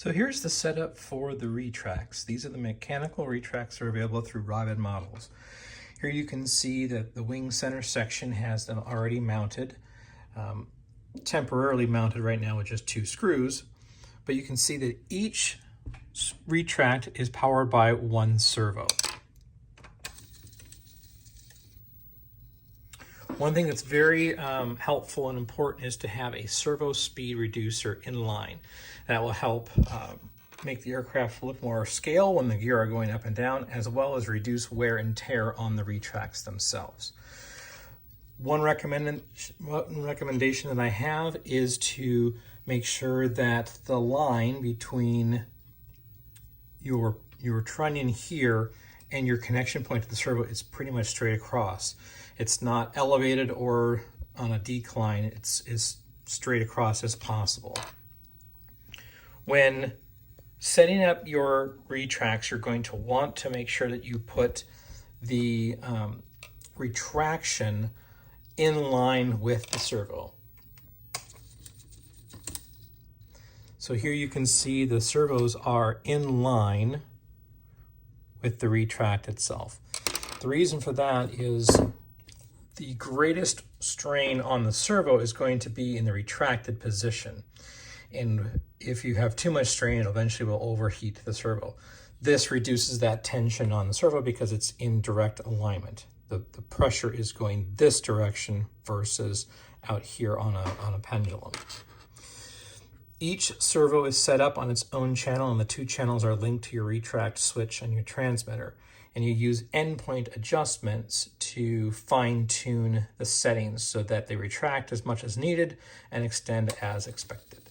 So here's the setup for the retracts. These are the mechanical retracts that are available through Rabid Models. Here you can see that the wing center section has them already mounted, temporarily mounted right now with just 2 screws, but you can see that each retract is powered by 1 servo. One thing that's very helpful and important is to have a servo speed reducer in line. That will help make the aircraft look more scale when the gear are going up and down, as well as reduce wear and tear on the retracts themselves. One recommendation that I have is to make sure that the line between your trunnion here and your connection point to the servo is pretty much straight across. It's not elevated or on a decline, it's as straight across as possible. When setting up your retracts, you're going to want to make sure that you put the retraction in line with the servo. So here you can see the servos are in line with the retract itself. The reason for that is the greatest strain on the servo is going to be in the retracted position. And if you have too much strain, it eventually will overheat the servo. This reduces that tension on the servo because it's in direct alignment. The pressure is going this direction versus out here on a pendulum. Each servo is set up on its own channel, and the 2 channels are linked to your retract switch and your transmitter. And you use endpoint adjustments to fine-tune the settings so that they retract as much as needed and extend as expected.